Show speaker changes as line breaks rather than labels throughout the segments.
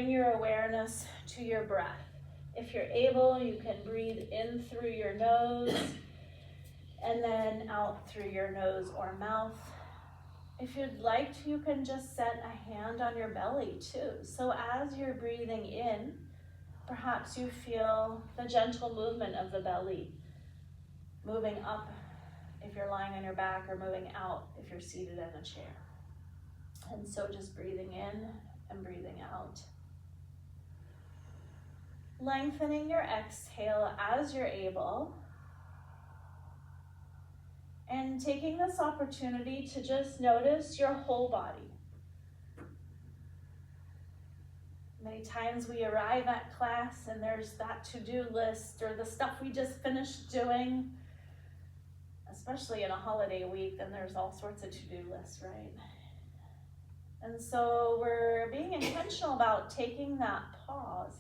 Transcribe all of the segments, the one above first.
bring your awareness to your breath. If you're able, you can breathe in through your nose and then out through your nose or mouth. If you'd like to, you can just set a hand on your belly too. So as you're breathing in, perhaps you feel the gentle movement of the belly, moving up if you're lying on your back, or moving out if you're seated in a chair. And so just breathing in and breathing out. Lengthening your exhale as you're able. And taking this opportunity to just notice your whole body. Many times we arrive at class and there's that to-do list or the stuff we just finished doing, especially in a holiday week, then there's all sorts of to-do lists, right? And so we're being intentional about taking that pause,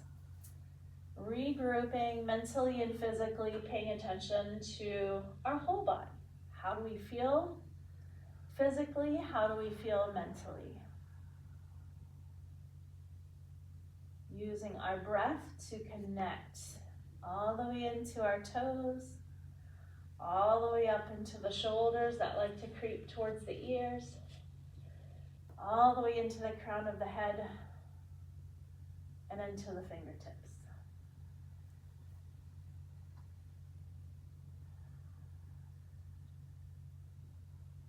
regrouping mentally and physically, paying attention to our whole body. How do we feel physically? How do we feel mentally? Using our breath to connect all the way into our toes, all the way up into the shoulders that like to creep towards the ears, all the way into the crown of the head and into the fingertips.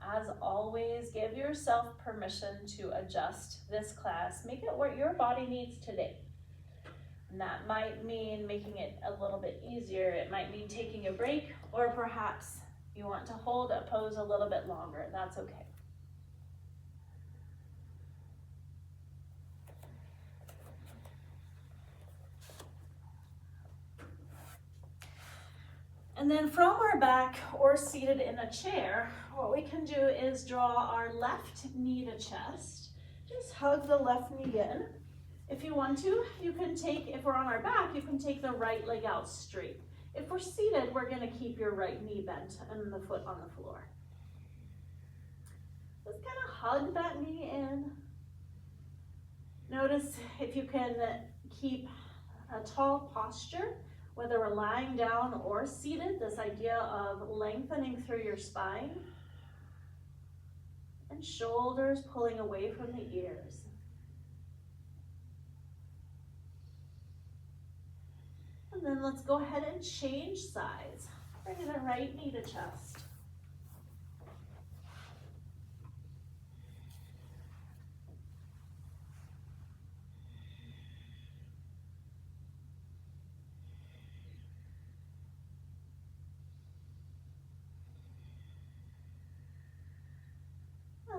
As always, give yourself permission to adjust this class. Make it what your body needs today. And that might mean making it a little bit easier. It might mean taking a break, or perhaps you want to hold a pose a little bit longer. That's okay. And then from our back or seated in a chair, what we can do is draw our left knee to chest. Just hug the left knee in. If you want to, you can take, if we're on our back, you can take the right leg out straight. If we're seated, we're gonna keep your right knee bent and the foot on the floor. Just kind of hug that knee in. Notice if you can keep a tall posture, whether we're lying down or seated, this idea of lengthening through your spine and shoulders pulling away from the ears. And then let's go ahead and change sides. Bring the right knee to chest.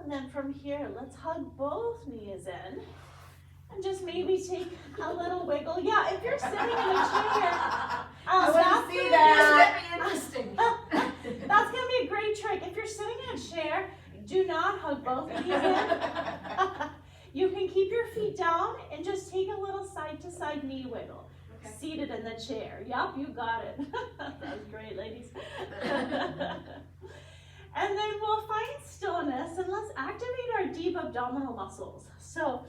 And then from here, let's hug both knees in. And just maybe take a little wiggle. Yeah, if you're sitting in a chair,
I want to see that.
That's gonna be interesting.
That's gonna be a great trick. If you're sitting in a chair, do not hug both knees in. You can keep your feet down and just take a little side to side knee wiggle. Okay. Seated in the chair. Yup, you got it. That was great, ladies. And then we'll find stillness and let's activate our deep abdominal muscles. So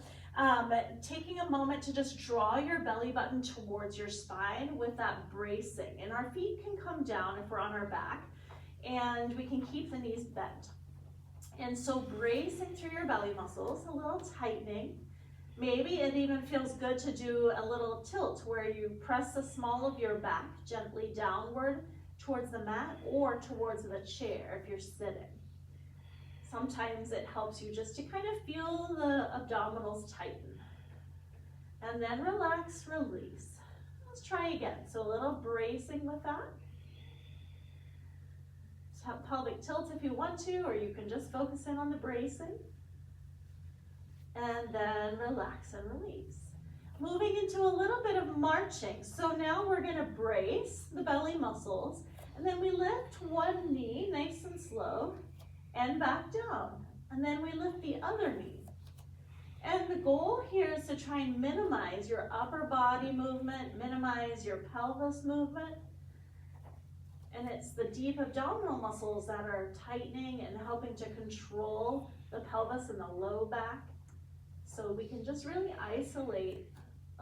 taking a moment to just draw your belly button towards your spine with that bracing. And our feet can come down if we're on our back, and we can keep the knees bent. And so bracing through your belly muscles, a little tightening. Maybe it even feels good to do a little tilt where you press the small of your back gently downward towards the mat or towards the chair if you're sitting. Sometimes it helps you just to kind of feel the abdominals tighten. And then relax, release. Let's try again. So a little bracing with that. Pelvic tilt if you want to, or you can just focus in on the bracing. And then relax and release. Moving into a little bit of marching. So now we're going to brace the belly muscles, and then we lift one knee nice and slow and back down. And then we lift the other knee. And the goal here is to try and minimize your upper body movement, minimize your pelvis movement. And it's the deep abdominal muscles that are tightening and helping to control the pelvis and the low back. So we can just really isolate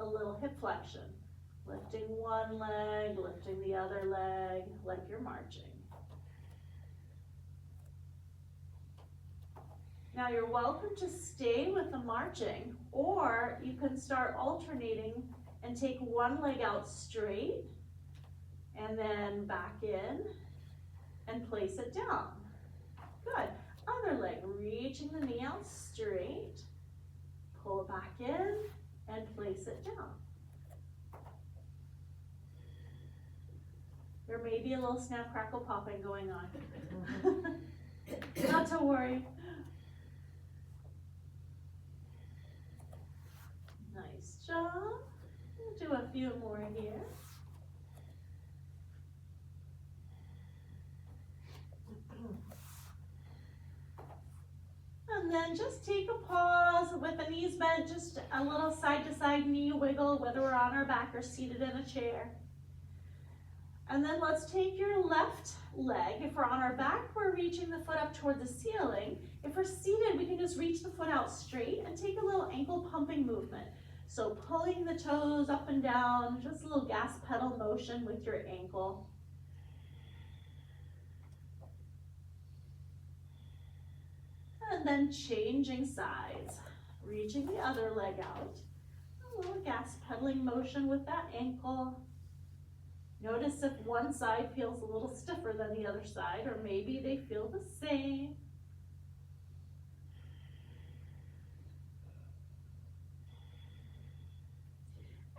a little hip flexion. Lifting one leg, lifting the other leg, like you're marching. Now you're welcome to stay with the marching, or you can start alternating and take one leg out straight, and then back in, and place it down. Good. Other leg, reaching the knee out straight, pull it back in, and place it down. There may be a little snap, crackle, popping going on. Not to worry. Nice job. We'll do a few more here. And then just take a pause with the knees bent, just a little side to side knee wiggle, whether we're on our back or seated in a chair. And then let's take your left leg. If we're on our back, we're reaching the foot up toward the ceiling. If we're seated, we can just reach the foot out straight and take a little ankle pumping movement. So pulling the toes up and down, just a little gas pedal motion with your ankle. And then changing sides, reaching the other leg out. A little gas pedaling motion with that ankle. Notice if one side feels a little stiffer than the other side, or maybe they feel the same.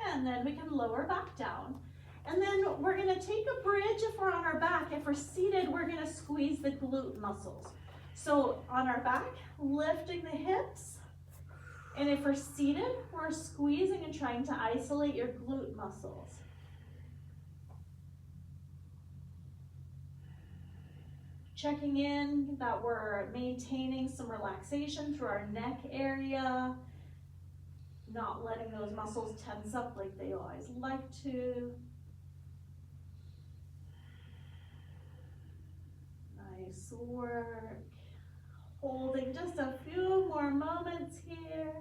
And then we can lower back down. And then we're gonna take a bridge if we're on our back. If we're seated, we're gonna squeeze the glute muscles. So on our back, lifting the hips. And if we're seated, we're squeezing and trying to isolate your glute muscles. Checking in that we're maintaining some relaxation through our neck area, not letting those muscles tense up like they always like to. Nice work. Holding just a few more moments here.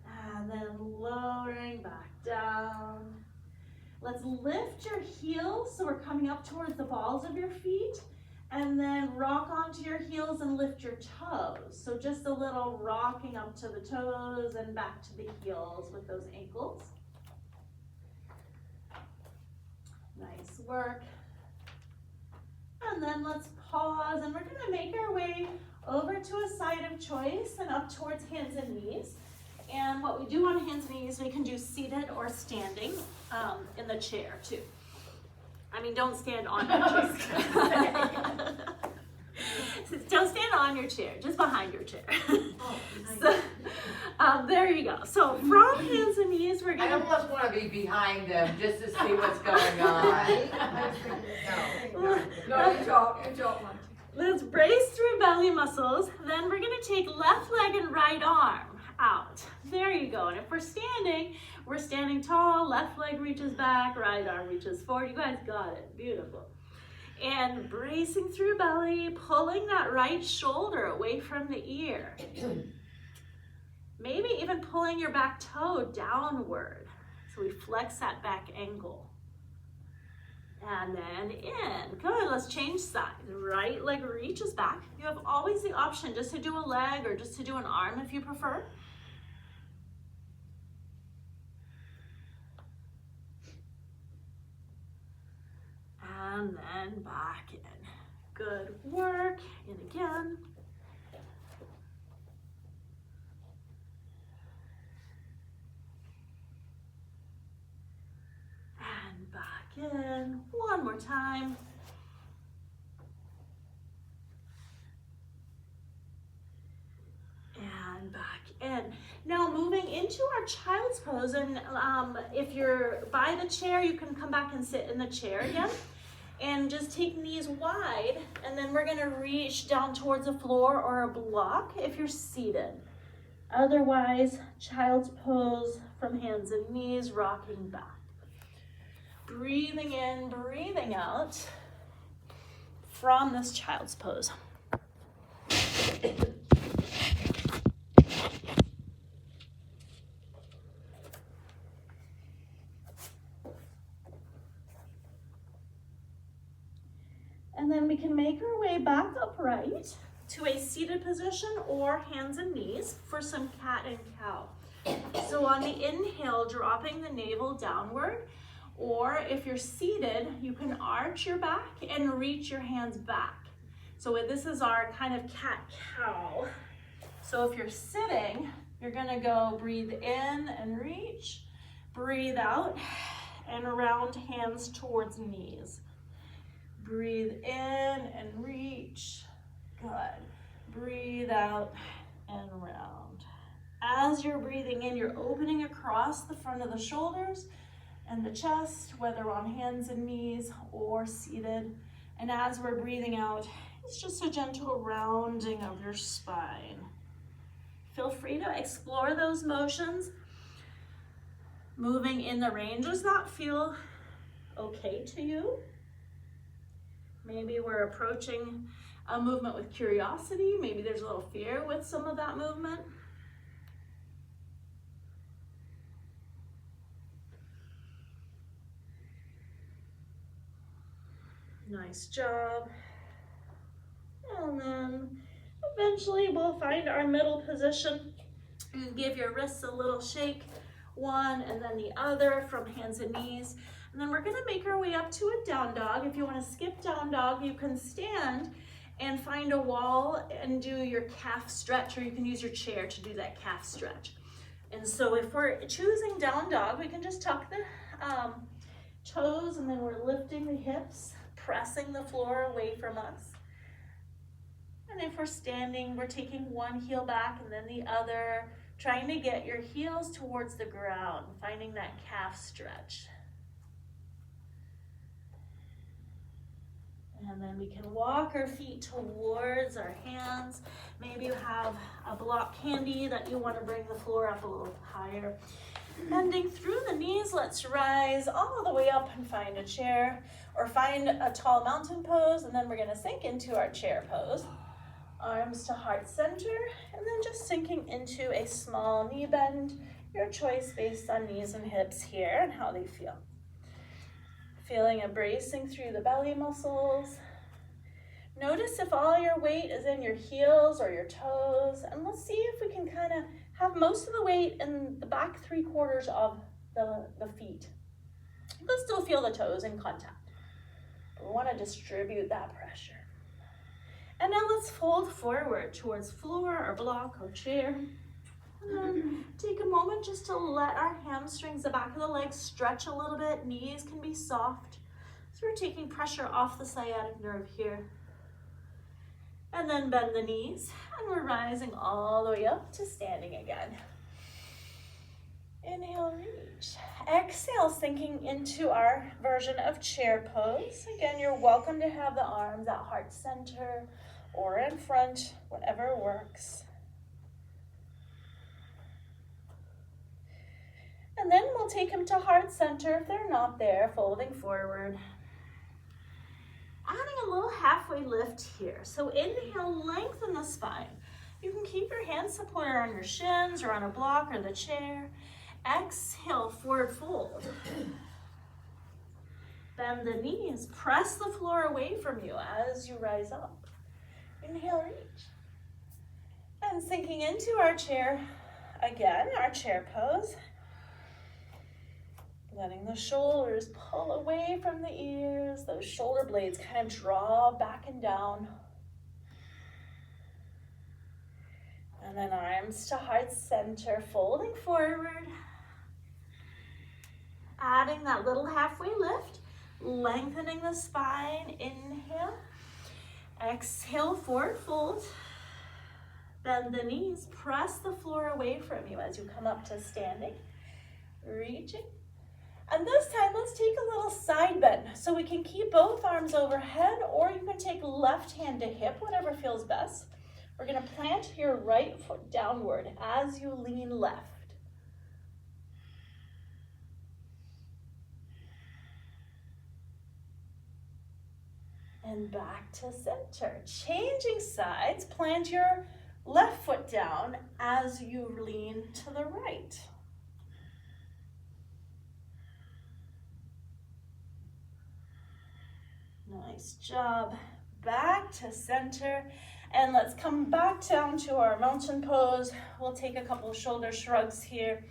And then lowering back down. Let's lift your heels so we're coming up towards the balls of your feet, and then rock onto your heels and lift your toes. So just a little rocking up to the toes and back to the heels with those ankles. Nice work. And then let's pause, and we're gonna make our way over to a side of choice and up towards hands and knees. And what we do on hands and knees, we can do seated or standing in the chair too. I mean, don't stand on your chair. Don't stand on your chair, just behind your chair. So, there you go. So from hands and knees, we're gonna.
I almost want to be behind them just to see what's going on. No, you don't want to.
Let's brace through belly muscles. Then we're gonna take left leg and right arm out. There you go. And if we're standing tall, left leg reaches back, right arm reaches forward. You guys got it. Beautiful. And bracing through belly, pulling that right shoulder away from the ear. Maybe even pulling your back toe downward. So we flex that back ankle. And then in. Good, let's change sides. Right leg reaches back. You have always the option just to do a leg or just to do an arm if you prefer. And then back in. Good work. And again. And back in. One more time. And back in. Now moving into our child's pose, and if you're by the chair, you can come back and sit in the chair again. And just take knees wide, and then we're gonna reach down towards a floor or a block if you're seated. Otherwise, child's pose from hands and knees, rocking back. Breathing in, breathing out from this child's pose. And then we can make our way back upright to a seated position or hands and knees for some cat and cow. So on the inhale, dropping the navel downward, or if you're seated, you can arch your back and reach your hands back. So this is our kind of cat-cow. So if you're sitting, you're gonna go breathe in and reach, breathe out, and around hands towards knees. Breathe in and reach, good. Breathe out and round. As you're breathing in, you're opening across the front of the shoulders and the chest, whether on hands and knees or seated. And as we're breathing out, it's just a gentle rounding of your spine. Feel free to explore those motions. Moving in the range does not feel okay to you. Maybe we're approaching a movement with curiosity. Maybe there's a little fear with some of that movement. Nice job. And then eventually we'll find our middle position and give your wrists a little shake, one and then the other from hands and knees. And then we're gonna make our way up to a down dog. If you wanna skip down dog, you can stand and find a wall and do your calf stretch, or you can use your chair to do that calf stretch. And so if we're choosing down dog, we can just tuck the toes, and then we're lifting the hips, pressing the floor away from us. And if we're standing, we're taking one heel back and then the other, trying to get your heels towards the ground, finding that calf stretch. And then we can walk our feet towards our hands. Maybe you have a block handy that you want to bring the floor up a little higher. Bending through the knees, let's rise all the way up and find a chair, or find a tall mountain pose, and then we're gonna sink into our chair pose. Arms to heart center, and then just sinking into a small knee bend, your choice based on knees and hips here and how they feel. Feeling a bracing through the belly muscles. Notice if all your weight is in your heels or your toes, and let's see if we can kind of have most of the weight in the back 3/4 of the feet. But still feel the toes in contact. But we want to distribute that pressure. And now let's fold forward towards floor or block or chair. And then take a moment just to let our hamstrings, the back of the legs, stretch a little bit. Knees can be soft. So we're taking pressure off the sciatic nerve here. And then bend the knees, and we're rising all the way up to standing again. Inhale, reach. Exhale, sinking into our version of chair pose. Again, you're welcome to have the arms at heart center or in front, whatever works. And then we'll take them to heart center if they're not there, folding forward. Adding a little halfway lift here. So inhale, lengthen the spine. You can keep your hands supported on your shins or on a block or the chair. Exhale, forward fold. Bend the knees, press the floor away from you as you rise up. Inhale, reach. And sinking into our chair, again, our chair pose. Letting the shoulders pull away from the ears, those shoulder blades kind of draw back and down. And then arms to heart center, folding forward. Adding that little halfway lift, lengthening the spine, inhale. Exhale, forward fold. Bend the knees, press the floor away from you as you come up to standing. Reaching. And this time, let's take a little side bend. So we can keep both arms overhead, or you can take left hand to hip, whatever feels best. We're gonna plant your right foot downward as you lean left. And back to center. Changing sides, plant your left foot down as you lean to the right. Nice job. back to center. And let's come back down to our mountain pose. We'll take a couple of shoulder shrugs here,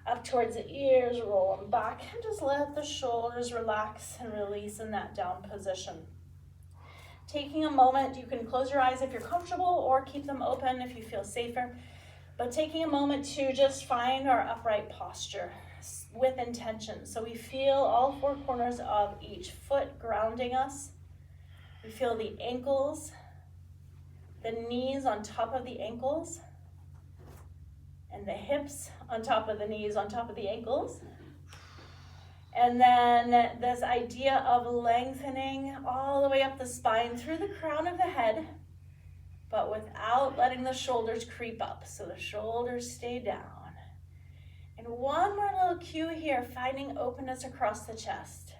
up towards the ears, roll them back, and just let the shoulders relax and release in that down position. Taking a moment, you can close your eyes if you're comfortable or keep them open if you feel safer, but taking a moment to just find our upright posture with intention. So we feel all four corners of each foot grounding us. We feel the ankles, the knees on top of the ankles, and the hips on top of the knees, on top of the ankles. And then this idea of lengthening all the way up the spine through the crown of the head, but without letting the shoulders creep up. So the shoulders stay down. And one more little cue here, finding openness across the chest.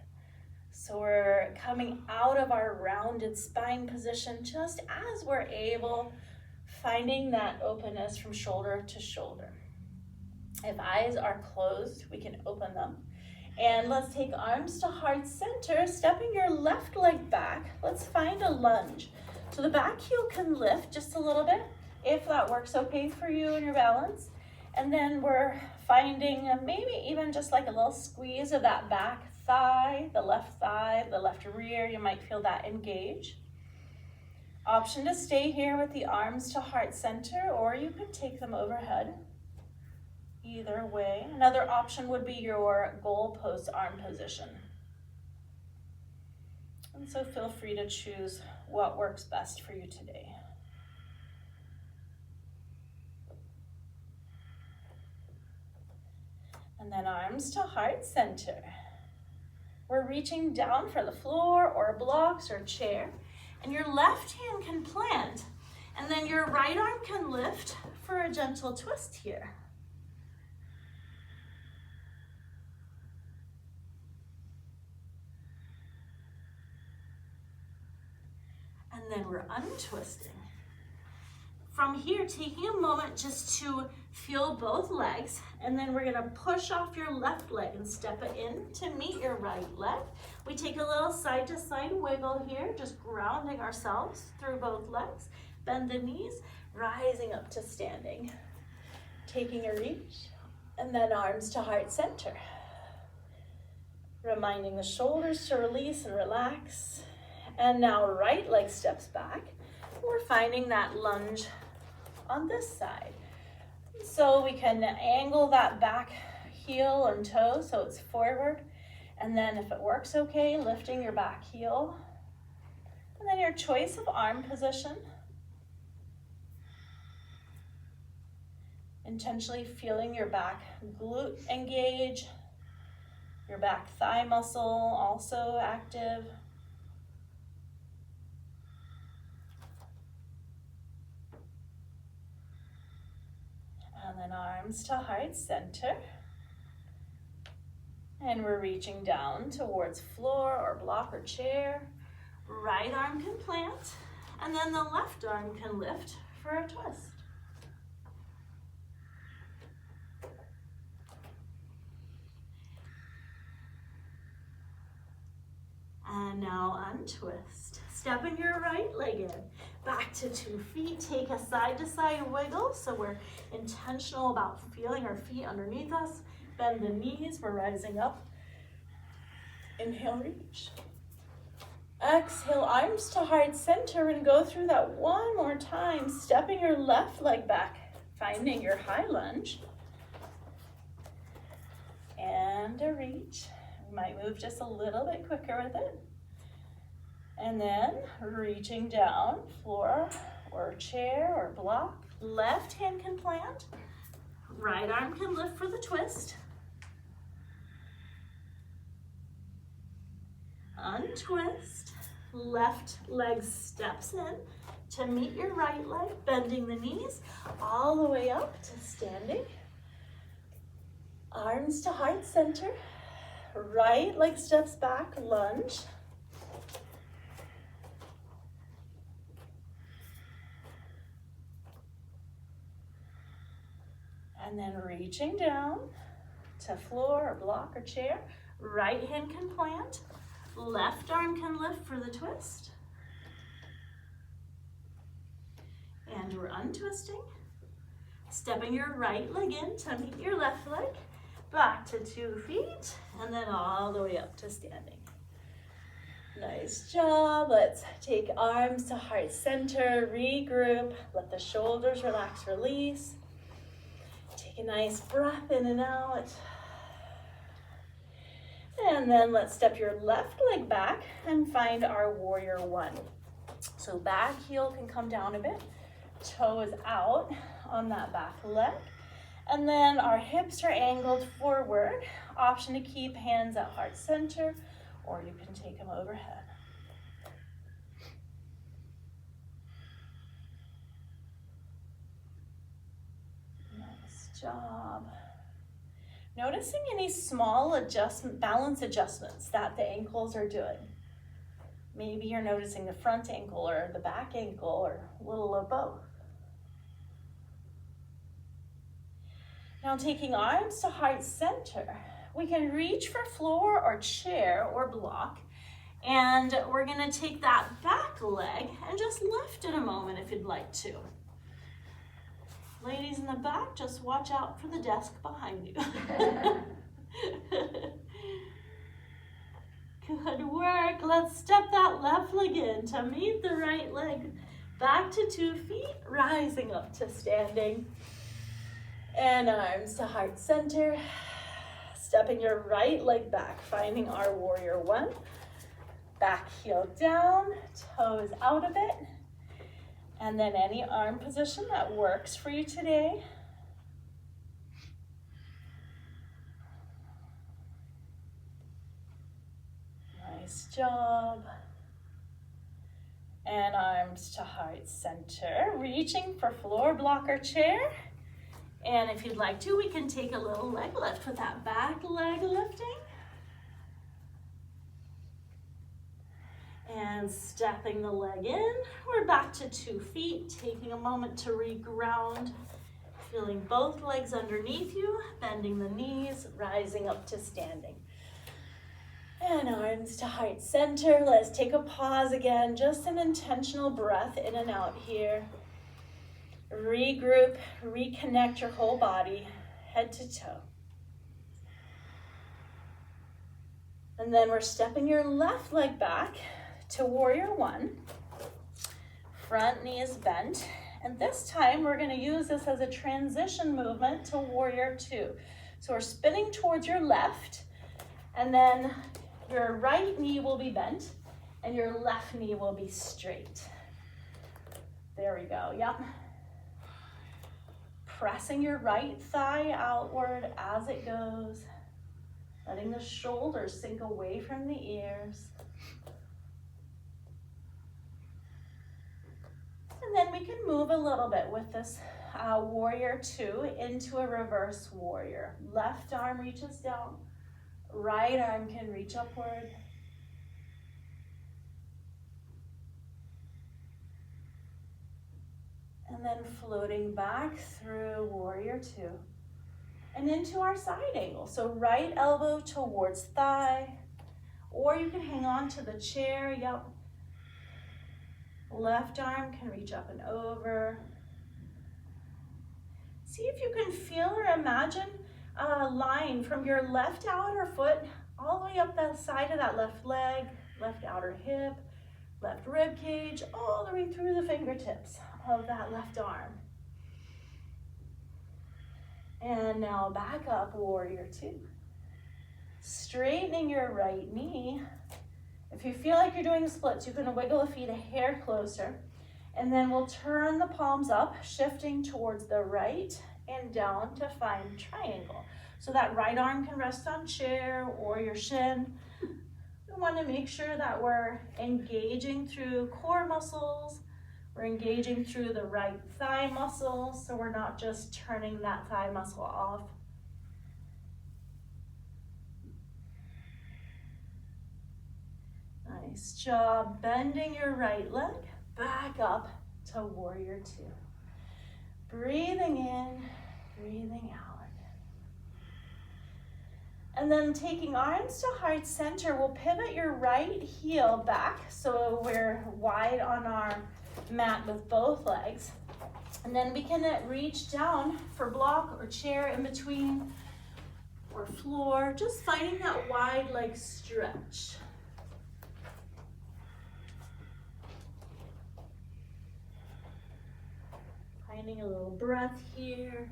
So we're coming out of our rounded spine position just as we're able, finding that openness from shoulder to shoulder. If eyes are closed, we can open them. And let's take arms to heart center, stepping your left leg back. Let's find a lunge. So the back heel can lift just a little bit, if that works okay for you and your balance. And then we're finding maybe even just like a little squeeze of that back thigh, the left rear. You might feel that engage. Option to stay here with the arms to heart center, or you could take them overhead. Either way. Another option would be your goalpost arm position. And so feel free to choose what works best for you today. And then arms to heart center. We're reaching down for the floor or blocks or chair, and your left hand can plant, and then your right arm can lift for a gentle twist here. And then we're untwisting. From here, taking a moment just to feel both legs, and then we're gonna push off your left leg and step it in to meet your right leg. We take a little side to side wiggle here, just grounding ourselves through both legs. Bend the knees, rising up to standing. Taking a reach, and then arms to heart center. Reminding the shoulders to release and relax. And now right leg steps back. We're finding that lunge on this side. So we can angle that back heel and toe so it's forward. And then if it works okay, lifting your back heel. And then your choice of arm position. Intentionally feeling your back glute engage. Your back thigh muscle also active. And then arms to heart center. And we're reaching down towards floor or block or chair. Right arm can plant, and then the left arm can lift for a twist. And now untwist. Stepping your right leg in. Back to 2 feet. Take a side to side wiggle. So we're intentional about feeling our feet underneath us. Bend the knees. We're rising up. Inhale, reach. Exhale, arms to heart center, and go through that one more time. Stepping your left leg back. Finding your high lunge. And a reach. We might move just a little bit quicker with it. And then reaching down, floor or chair or block. Left hand can plant. Right arm can lift for the twist. Untwist. Left leg steps in to meet your right leg, bending the knees all the way up to standing. Arms to heart center. Right leg steps back, lunge. And then reaching down to floor or block or chair. Right hand can plant. Left arm can lift for the twist. And we're untwisting. Stepping your right leg in to meet your left leg. Back to 2 feet, and then all the way up to standing. Nice job. Let's take arms to heart center, regroup. Let the shoulders relax, release. Take a nice breath in and out. And then let's step your left leg back and find our warrior one. So back heel can come down a bit. Toe is out on that back leg. And then our hips are angled forward. Option to keep hands at heart center, or you can take them overhead. Nice job. Noticing any small balance adjustments that the ankles are doing. Maybe you're noticing the front ankle or the back ankle or a little of both. Now taking arms to heart center, we can reach for floor or chair or block, and we're gonna take that back leg and just lift it a moment if you'd like to. Ladies in the back, just watch out for the desk behind you. Good work. Let's step that left leg in to meet the right leg. Back to 2 feet, rising up to standing. And arms to heart center. Stepping your right leg back, finding our warrior one. Back heel down, toes out a bit. And then any arm position that works for you today. Nice job. And arms to heart center, reaching for floor, block, or chair. And if you'd like to, we can take a little leg lift with that back leg lifting. And stepping the leg in, we're back to 2 feet, taking a moment to reground, feeling both legs underneath you, bending the knees, rising up to standing. And arms to heart center. Let's take a pause again, just an intentional breath in and out here. Regroup, reconnect your whole body, head to toe. And then we're stepping your left leg back to warrior one. Front knee is bent. And this time we're going to use this as a transition movement to warrior two. So we're spinning towards your left, and then your right knee will be bent and your left knee will be straight. There we go, yep. Pressing your right thigh outward as it goes, letting the shoulders sink away from the ears. And then we can move a little bit with this warrior two into a reverse warrior. Left arm reaches down, right arm can reach upward. And then floating back through warrior two and into our side angle. So right elbow towards thigh, or you can hang on to the chair, yep. Left arm can reach up and over. See if you can feel or imagine a line from your left outer foot all the way up the side of that left leg, left outer hip, left rib cage, all the way through the fingertips of that left arm. And now back up, warrior two. Straightening your right knee. If you feel like you're doing splits, you can wiggle the feet a hair closer. And then we'll turn the palms up, shifting towards the right and down to find triangle. So that right arm can rest on chair or your shin. We want to make sure that we're engaging through core muscles. We're engaging through the right thigh muscles, so we're not just turning that thigh muscle off. Nice job. Bending your right leg back up to warrior two. Breathing in, breathing out. And then taking arms to heart center, we'll pivot your right heel back so we're wide on our mat with both legs. And then we can reach down for block or chair in between or floor, just finding that wide leg stretch. Finding a little breath here.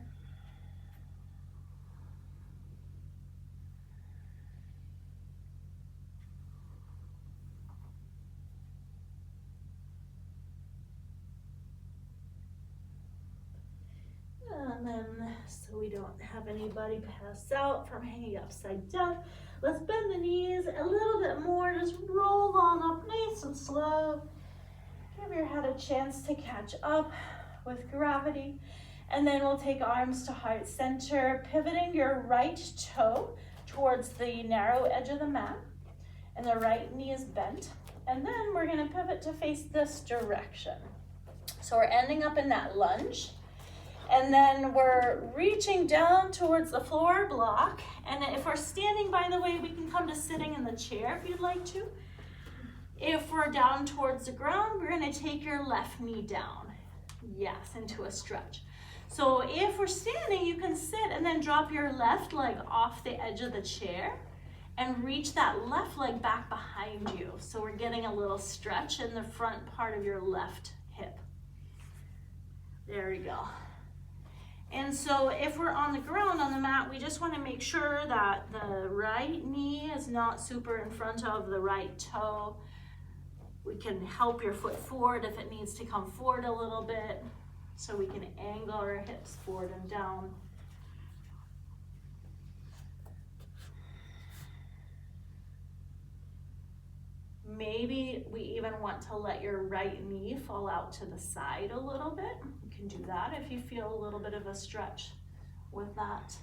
And then, so we don't have anybody pass out from hanging upside down, let's bend the knees a little bit more, just roll on up nice and slow. Give your head a chance to catch up with gravity. And then we'll take arms to heart center, pivoting your right toe towards the narrow edge of the mat, and the right knee is bent. And then we're gonna pivot to face this direction. So we're ending up in that lunge. And then we're reaching down towards the floor block. And if we're standing, by the way, we can come to sitting in the chair if you'd like to. If we're down towards the ground, we're gonna take your left knee down. Yes, into a stretch. So if we're standing, you can sit and then drop your left leg off the edge of the chair and reach that left leg back behind you. So we're getting a little stretch in the front part of your left hip. There we go. And so if we're on the ground on the mat, we just want to make sure that the right knee is not super in front of the right toe. We can help your foot forward if it needs to come forward a little bit, so we can angle our hips forward and down. Maybe we even want to let your right knee fall out to the side a little bit. You can do that if you feel a little bit of a stretch with that.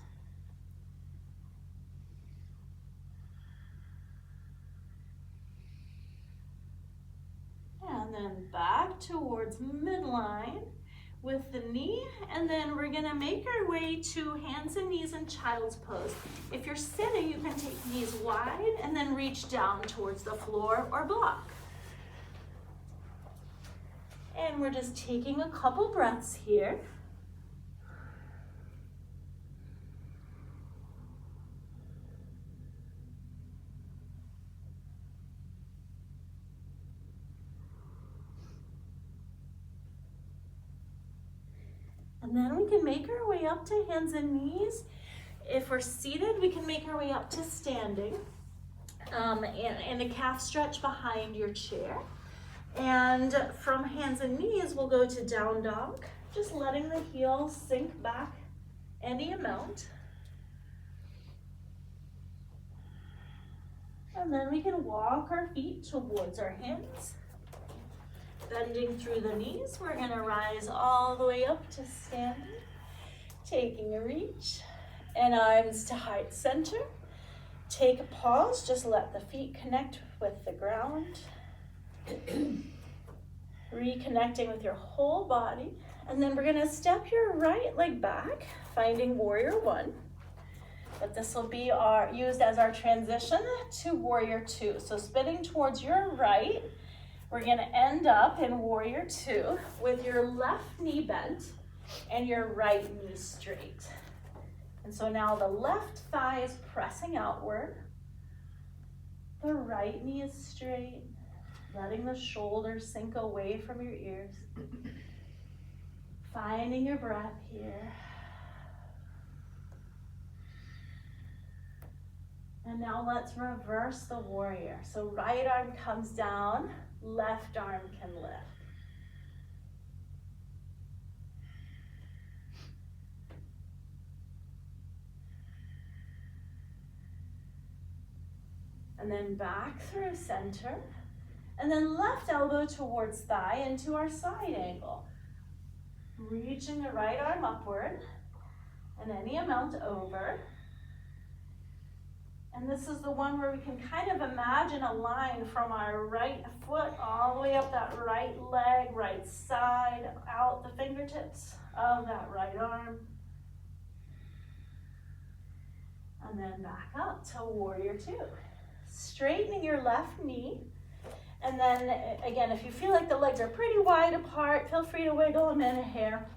And then back towards midline with the knee, and then we're gonna make our way to hands and knees in child's pose. If you're sitting, you can take knees wide and then reach down towards the floor or block. And we're just taking a couple breaths here. And then we can make our way up to hands and knees. If we're seated, we can make our way up to standing. And a calf stretch behind your chair. And from hands and knees, we'll go to down dog, just letting the heels sink back any amount. And then we can walk our feet towards our hands. Bending through the knees, we're gonna rise all the way up to standing, taking a reach, and arms to heart center. Take a pause, just let the feet connect with the ground. Reconnecting with your whole body, and then we're gonna step your right leg back, finding warrior one. But this will be used as our transition to warrior two. So spinning towards your right, we're gonna end up in warrior two with your left knee bent and your right knee straight. And so now the left thigh is pressing outward. The right knee is straight, letting the shoulders sink away from your ears. Finding your breath here. And now let's reverse the warrior. So right arm comes down, left arm can lift. And then back through center. And then left elbow towards thigh into our side angle. Reaching the right arm upward and any amount over. And this is the one where we can kind of imagine a line from our right foot all the way up that right leg, right side, out the fingertips of that right arm. And then back up to warrior two. Straightening your left knee. And then again, if you feel like the legs are pretty wide apart, feel free to wiggle them in a hair.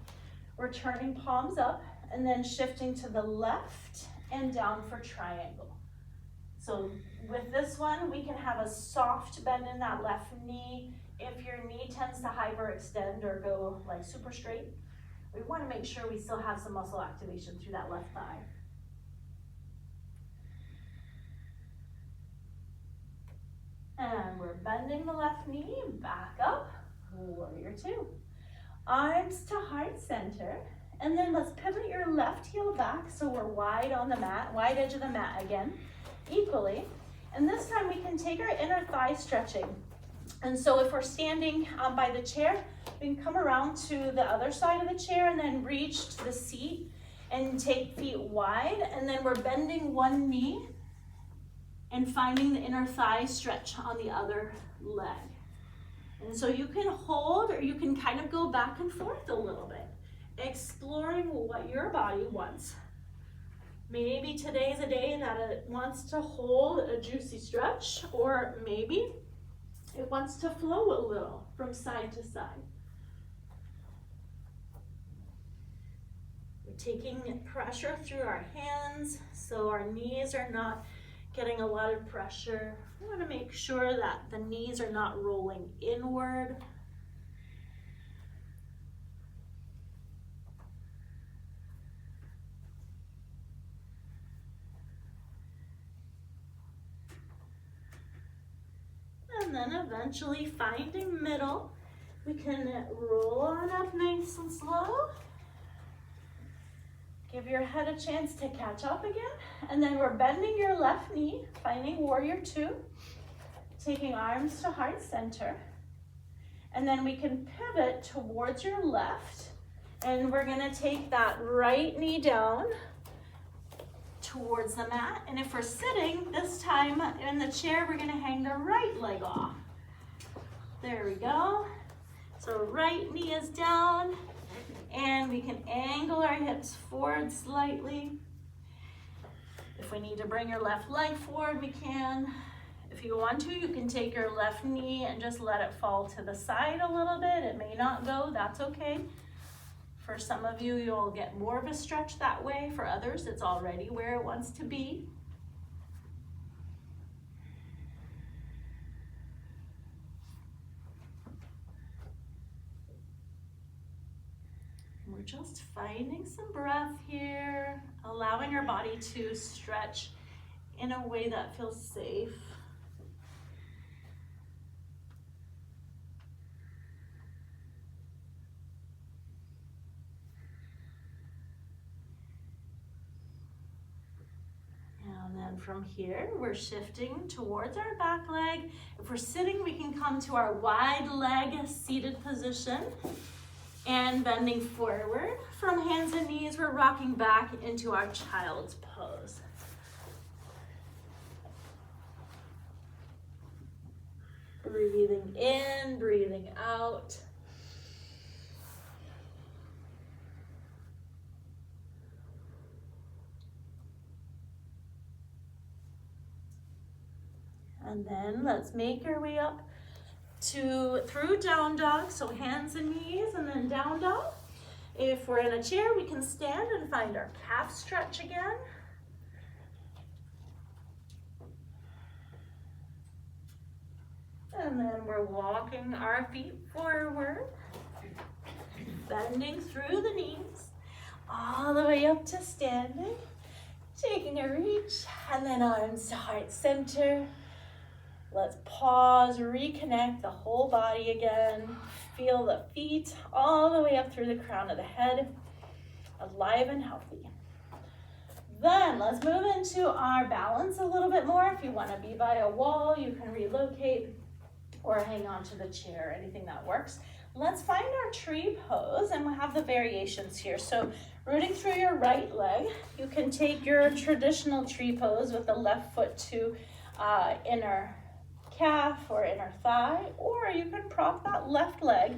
We're turning palms up and then shifting to the left and down for triangle. So with this one, we can have a soft bend in that left knee. If your knee tends to hyperextend or go like super straight, we want to make sure we still have some muscle activation through that left thigh. And we're bending the left knee, back up, warrior two. Arms to heart center, and then let's pivot your left heel back so we're wide on the mat, wide edge of the mat again, equally. And this time we can take our inner thigh stretching. And so if we're standing by the chair, we can come around to the other side of the chair and then reach to the seat and take feet wide, and then we're bending one knee and finding the inner thigh stretch on the other leg. And so you can hold, or you can kind of go back and forth a little bit, exploring what your body wants. Maybe today's a day that it wants to hold a juicy stretch, or maybe it wants to flow a little from side to side. We're taking pressure through our hands so our knees are not getting a lot of pressure. We want to make sure that the knees are not rolling inward. And then eventually finding middle. We can roll on up nice and slow. Give your head a chance to catch up again. And then we're bending your left knee, finding warrior two, taking arms to heart center. And then we can pivot towards your left, and we're gonna take that right knee down towards the mat. And if we're sitting, this time in the chair, we're gonna hang the right leg off. There we go. So right knee is down, and we can angle our hips forward slightly. If we need to bring your left leg forward, we can. If you want to, you can take your left knee and just let it fall to the side a little bit. It may not go, that's okay. For some of you, you'll get more of a stretch that way. For others, it's already where it wants to be. We're just finding some breath here, allowing our body to stretch in a way that feels safe. And then from here, we're shifting towards our back leg. If we're sitting, we can come to our wide leg seated position. And bending forward from hands and knees, we're rocking back into our child's pose. Breathing in, breathing out. And then let's make our way up through down dog, so hands and knees, and then down dog. If we're in a chair, we can stand and find our calf stretch again. And then we're walking our feet forward, bending through the knees, all the way up to standing, taking a reach, and then arms to heart center. Let's pause, reconnect the whole body again. Feel the feet all the way up through the crown of the head, alive and healthy. Then let's move into our balance a little bit more. If you want to be by a wall, you can relocate or hang on to the chair, anything that works. Let's find our tree pose, and we'll have the variations here. So rooting through your right leg, you can take your traditional tree pose with the left foot to inner calf or inner thigh, or you can prop that left leg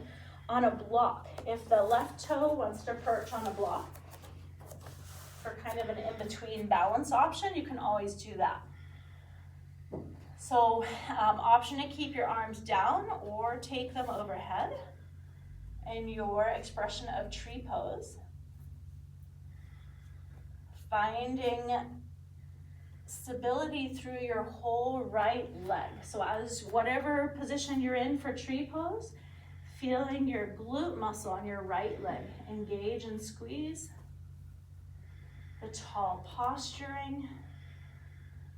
on a block. If the left toe wants to perch on a block for kind of an in-between balance option, you can always do that. So option to keep your arms down or take them overhead in your expression of tree pose. finding stability through your whole right leg. So as whatever position you're in for tree pose, feeling your glute muscle on your right leg engage and squeeze. The tall posturing,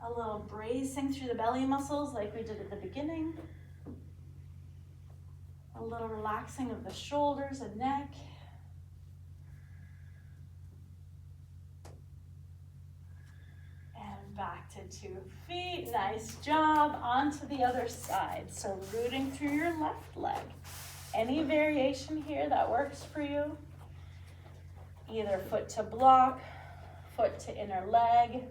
a little bracing through the belly muscles like we did at the beginning. A little relaxing of the shoulders and neck. And back to 2 feet. Nice job. Onto the other side. So rooting through your left leg. Any variation here that works for you. Either foot to block, foot to inner leg.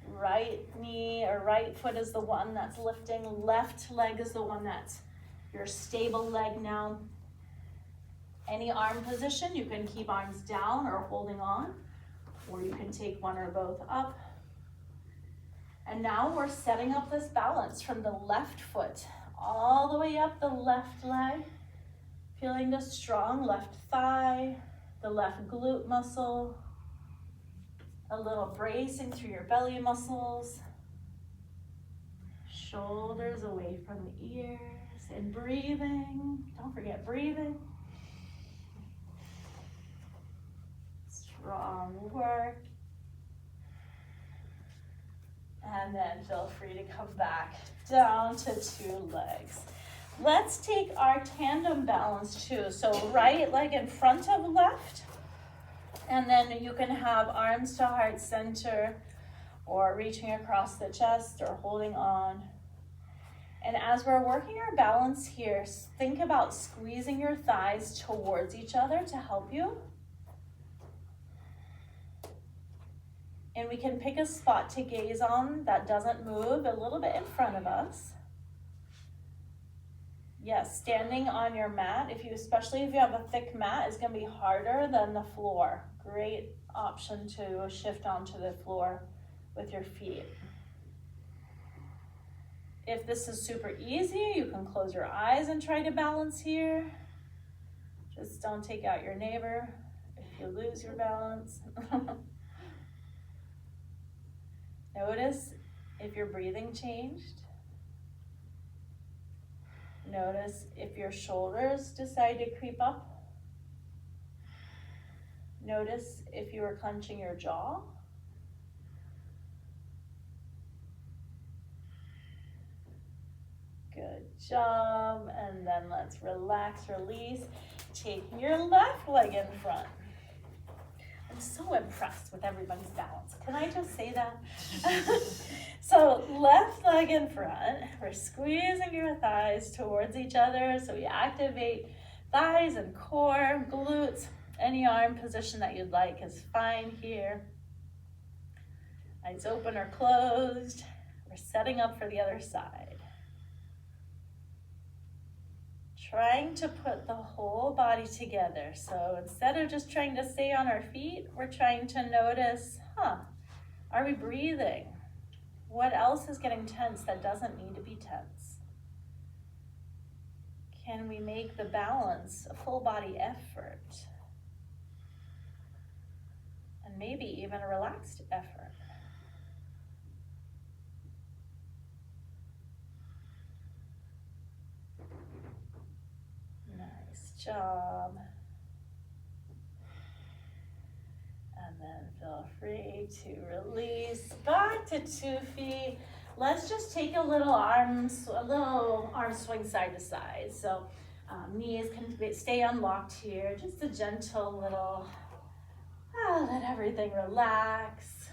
Right knee or right foot is the one that's lifting. Left leg is the one that's your stable leg now. Any arm position, you can keep arms down or holding on, or you can take one or both up. And now we're setting up this balance from the left foot all the way up the left leg, feeling the strong left thigh, the left glute muscle, a little bracing through your belly muscles, shoulders away from the ears. And breathing, don't forget breathing. Strong work. And then feel free to come back down to 2 legs. Let's take our tandem balance too. So right leg in front of left, and then you can have arms to heart center or reaching across the chest or holding on. And as we're working our balance here, think about squeezing your thighs towards each other to help you. And we can pick a spot to gaze on that doesn't move, a little bit in front of us. Yes, standing on your mat, especially if you have a thick mat, is gonna be harder than the floor. Great option to shift onto the floor with your feet. If this is super easy, you can close your eyes and try to balance here. Just don't take out your neighbor if you lose your balance. Notice if your breathing changed. Notice if your shoulders decide to creep up. Notice if you are clenching your jaw. Good job. And then let's relax, release. Taking your left leg in front. I'm so impressed with everybody's balance. Can I just say that? So left leg in front. We're squeezing your thighs towards each other. So we activate thighs and core, glutes. Any arm position that you'd like is fine here. Eyes open or closed. We're setting up for the other side. Trying to put the whole body together. So instead of just trying to stay on our feet, we're trying to notice, are we breathing? What else is getting tense that doesn't need to be tense? Can we make the balance a full body effort? And maybe even a relaxed effort. Job. And then feel free to release back to 2 feet. Let's just take a little arm swing side to side. So knees can stay unlocked here. Just a gentle little, let everything relax.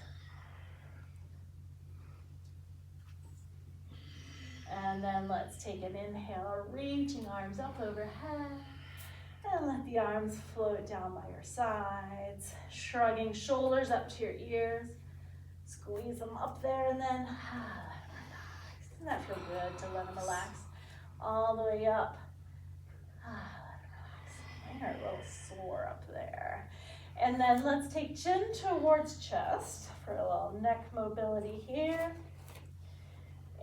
And then let's take an inhale, reaching arms up overhead. And let the arms float down by your sides, shrugging shoulders up to your ears. Squeeze them up there and then relax. Doesn't that feel good to let them relax? All the way up. Mine are a little sore up there. And then let's take chin towards chest for a little neck mobility here.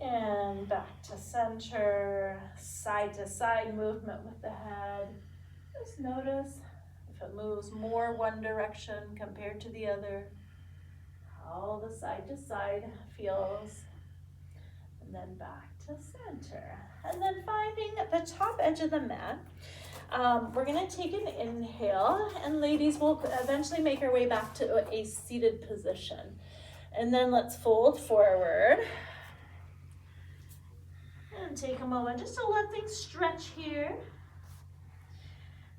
And back to center, side to side movement with the head. Just notice if it moves more one direction compared to the other. all the side to side feels. And then back to center. And then finding the top edge of the mat. We're gonna take an inhale, and ladies, we'll eventually make our way back to a seated position. And then let's fold forward. And take a moment just to let things stretch here.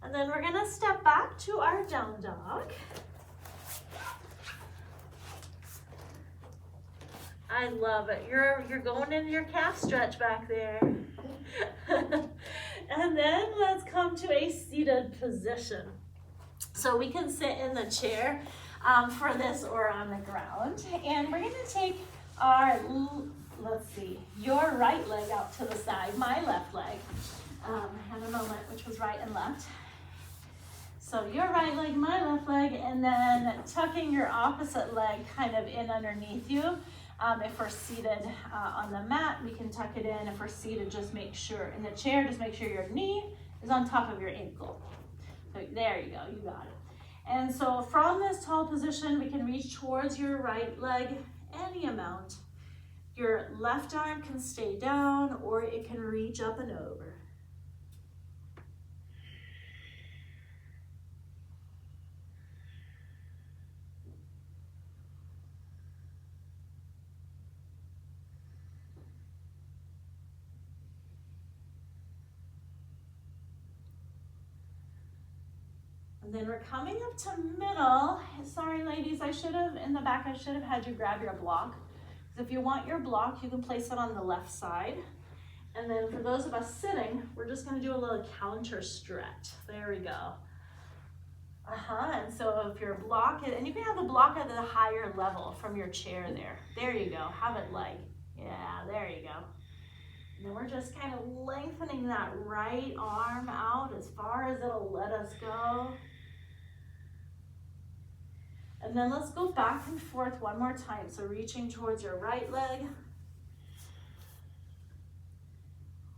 And then we're gonna step back to our down dog. I love it. You're going into your calf stretch back there. And then let's come to a seated position. So we can sit in the chair for this or on the ground. And we're gonna take our, let's see, your right leg out to the side, my left leg. I had a moment which was right and left. So your right leg, my left leg, and then tucking your opposite leg kind of in underneath you. If we're seated on the mat, we can tuck it in. If we're seated, just make sure, in the chair, just make sure your knee is on top of your ankle. So there you go, you got it. And so from this tall position, we can reach towards your right leg any amount. Your left arm can stay down, or it can reach up and over. And then we're coming up to middle. Sorry, ladies, I should have had you grab your block. Because if you want your block, you can place it on the left side. And then for those of us sitting, we're just gonna do a little counter stretch. There we go. And so if your block, and you can have the block at the higher level from your chair there. There you go, have it light. Yeah, there you go. And then we're just kind of lengthening that right arm out as far as it'll let us go. And then let's go back and forth one more time. So reaching towards your right leg.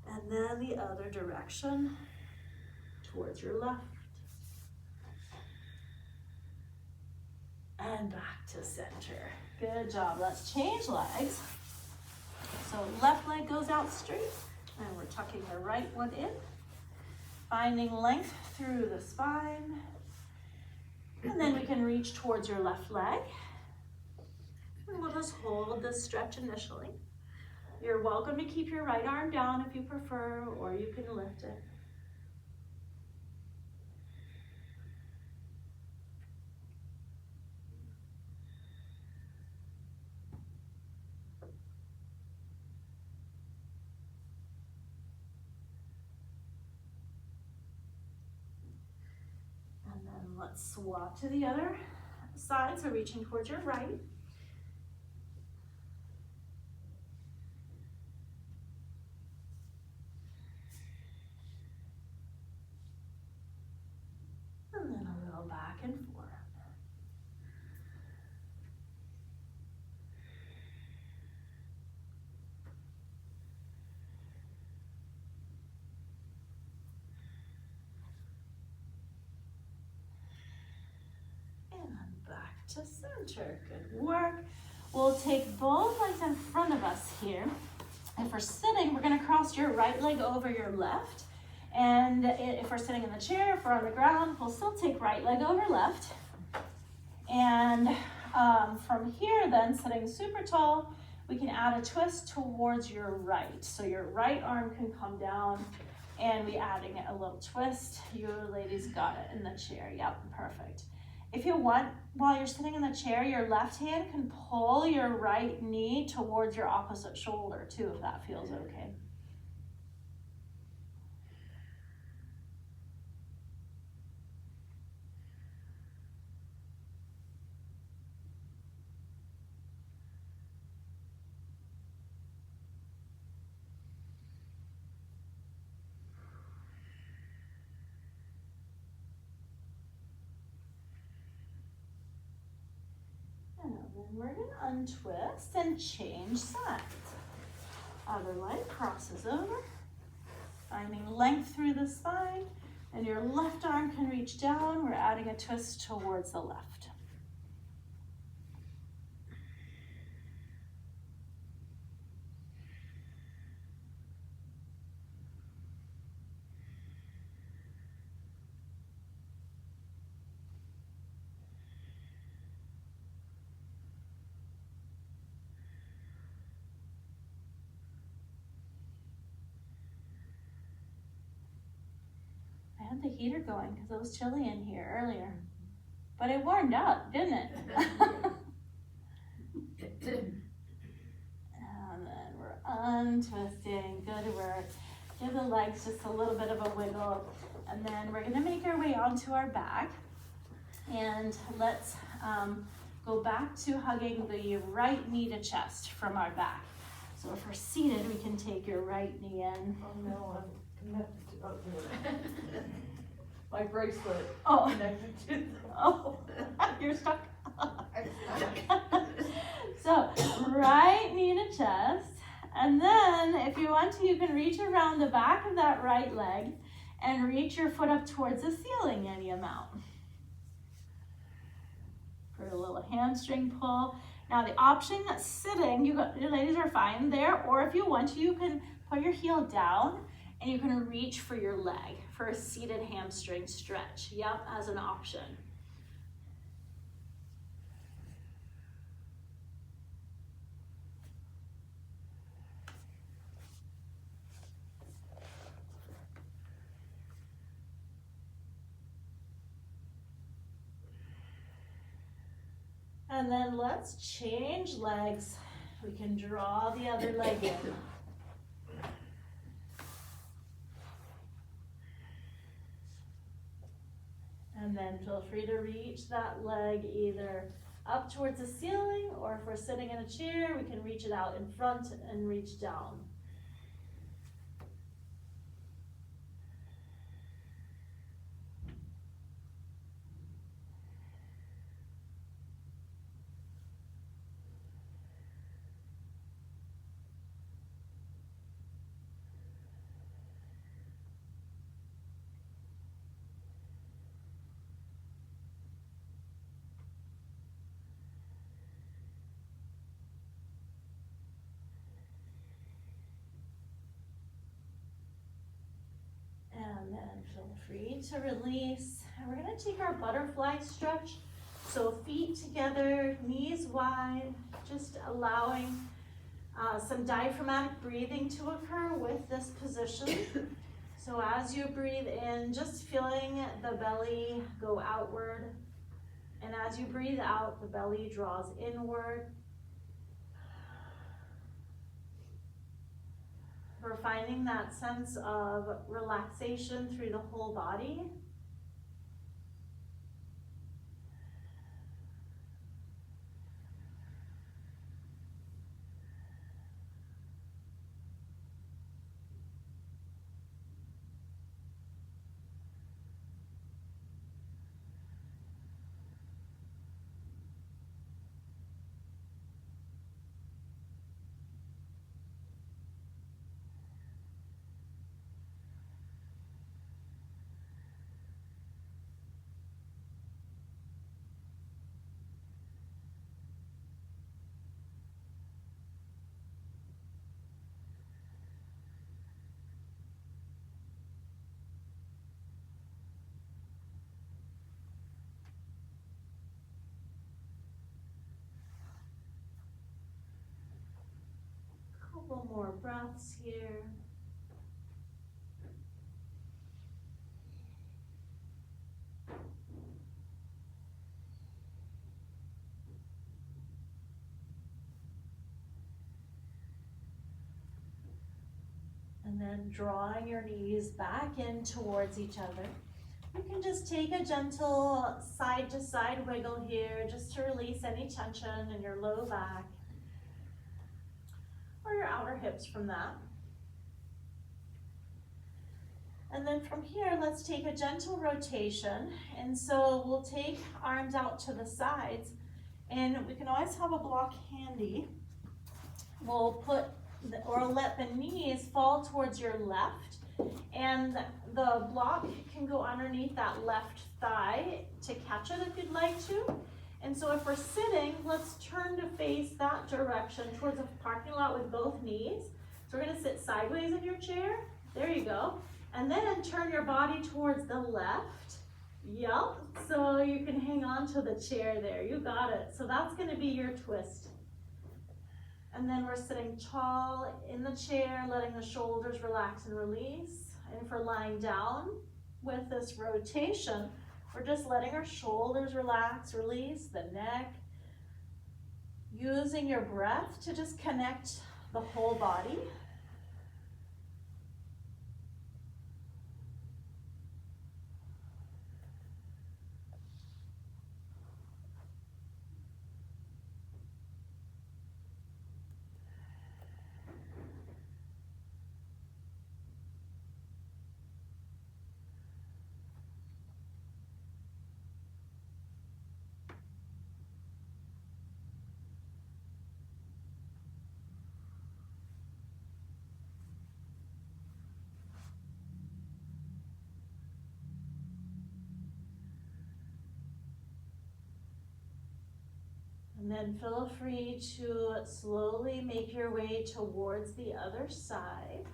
And then the other direction towards your left. And back to center. Good job. Let's change legs. So left leg goes out straight, and we're tucking the right one in, finding length through the spine. And then we can reach towards your left leg. And we'll just hold this stretch initially. You're welcome to keep your right arm down if you prefer, or you can lift it. Let's swap to the other side, so reaching towards your right. And then a little back and forth. To center, good work. We'll take both legs in front of us here. If we're sitting, we're gonna cross your right leg over your left. And if we're sitting in the chair, if we're on the ground, we'll still take right leg over left. And from here then, sitting super tall, we can add a twist towards your right. So your right arm can come down, and we adding a little twist. You ladies got it in the chair, yep, perfect. If you want, while you're sitting in the chair, your left hand can pull your right knee towards your opposite shoulder too, if that feels okay. We're gonna untwist and change sides. Other leg crosses over, finding length through the spine, and your left arm can reach down. We're adding a twist towards the left. had the heater going because it was chilly in here earlier. But it warmed up, didn't it? And then we're untwisting, good work. Give the legs just a little bit of a wiggle. And then we're gonna make our way onto our back. And let's go back to hugging the right knee to chest from our back. So if we're seated, we can take your right knee in.
Oh no, I'm connected to, oh, my bracelet
Oh,
connected to.
oh, you're stuck. So right knee to chest. And then if you want to, you can reach around the back of that right leg and reach your foot up towards the ceiling any amount. For a little hamstring pull. Now the option that's sitting, your ladies are fine there, or if you want to, you can put your heel down and you can reach for your leg for a seated hamstring stretch. Yep, as an option. And then let's change legs. We can draw the other leg in. And then feel free to reach that leg either up towards the ceiling, or if we're sitting in a chair, we can reach it out in front and reach down. And then feel free to release. And we're gonna take our butterfly stretch. So feet together, knees wide, just allowing some diaphragmatic breathing to occur with this position. So as you breathe in, just feeling the belly go outward. And as you breathe out, the belly draws inward. We're finding that sense of relaxation through the whole body. Couple more breaths here. And then drawing your knees back in towards each other. You can just take a gentle side to side wiggle here just to release any tension in your low back or your outer hips from that. And then from here, let's take a gentle rotation. And so we'll take arms out to the sides, and we can always have a block handy. We'll let the knees fall towards your left, and the block can go underneath that left thigh to catch it if you'd like to. And so if we're sitting, let's turn to face that direction towards the parking lot with both knees. So we're gonna sit sideways in your chair. There you go. And then turn your body towards the left. Yep, so you can hang on to the chair there. You got it. So that's gonna be your twist. And then we're sitting tall in the chair, letting the shoulders relax and release. And if we're lying down, with this rotation, we're just letting our shoulders relax, release the neck, using your breath to just connect the whole body. And then feel free to slowly make your way towards the other side.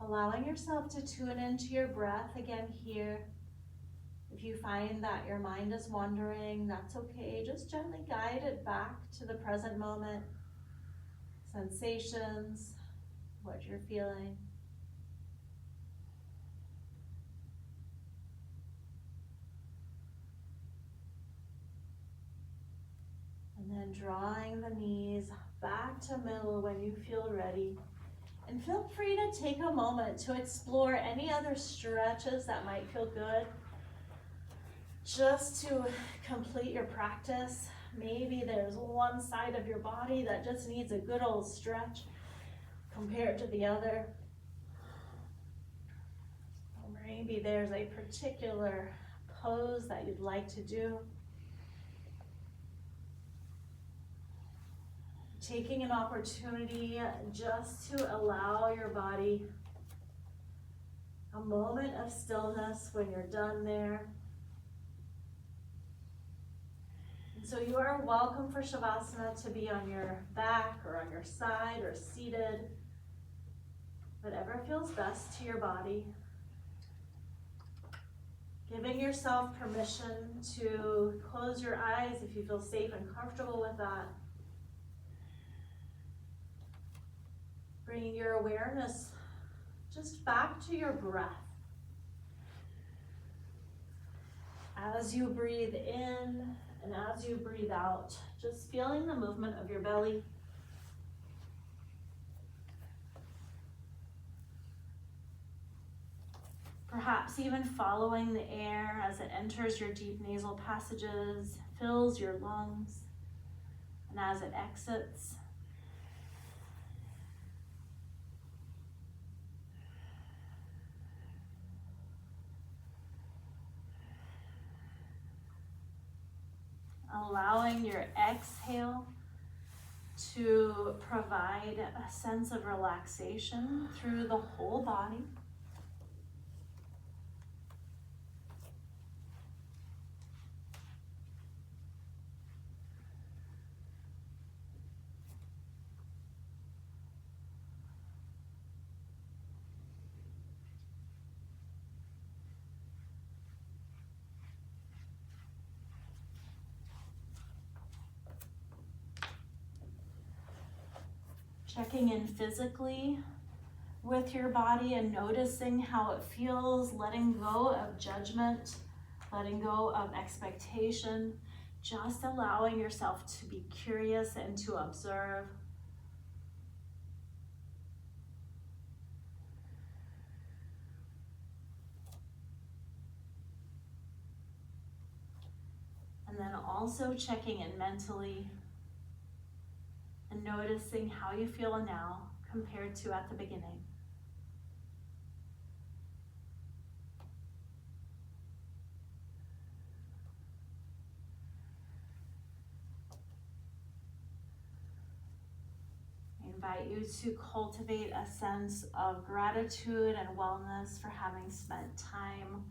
Allowing yourself to tune into your breath again here. If you find that your mind is wandering, that's okay. Just gently guide it back to the present moment. Sensations, what you're feeling. And then drawing the knees back to middle when you feel ready. And feel free to take a moment to explore any other stretches that might feel good. Just to complete your practice, maybe there's one side of your body that just needs a good old stretch compared to the other. Or maybe there's a particular pose that you'd like to do. Taking an opportunity just to allow your body a moment of stillness when you're done there. And so you are welcome for Shavasana to be on your back or on your side or seated, whatever feels best to your body. Giving yourself permission to close your eyes if you feel safe and comfortable with that. Bringing your awareness just back to your breath. As you breathe in and as you breathe out, just feeling the movement of your belly. Perhaps even following the air as it enters your deep nasal passages, fills your lungs, and as it exits, allowing your exhale to provide a sense of relaxation through the whole body. Checking in physically with your body and noticing how it feels, letting go of judgment, letting go of expectation, just allowing yourself to be curious and to observe. And then also checking in mentally and noticing how you feel now compared to at the beginning. invite you to cultivate a sense of gratitude and wellness for having spent time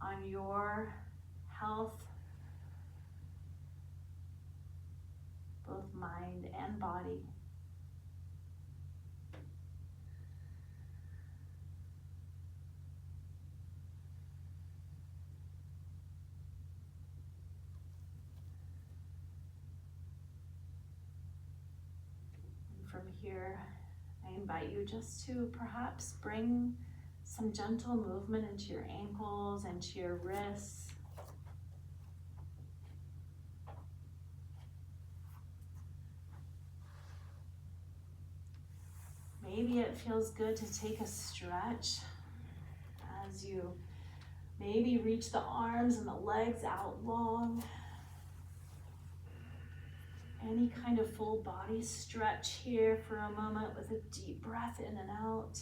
on your health, both mind and body. From here, I invite you just to perhaps bring some gentle movement into your ankles, into your wrists. Maybe it feels good to take a stretch as you maybe reach the arms and the legs out long. Any kind of full body stretch here for a moment with a deep breath in and out.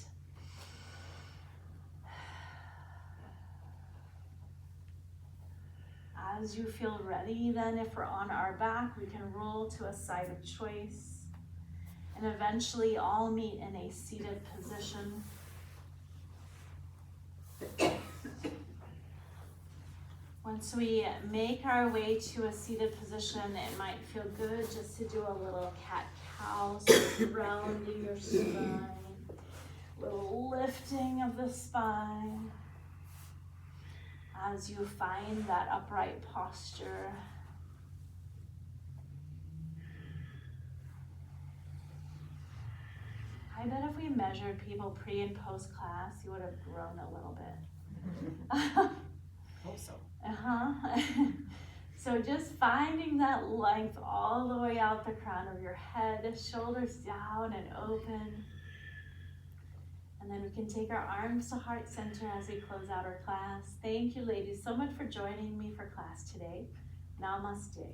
As you feel ready, then if we're on our back, we can roll to a side of choice and eventually all meet in a seated position. Once we make our way to a seated position, it might feel good just to do a little cat-cow, so rounding your spine, a little lifting of the spine as you find that upright posture. I bet if we measured people pre and post class, you would have grown a little bit.
Hope so.
So just finding that length all the way out the crown of your head, shoulders down and open. And then we can take our arms to heart center as we close out our class. Thank you, ladies, so much for joining me for class today. Namaste.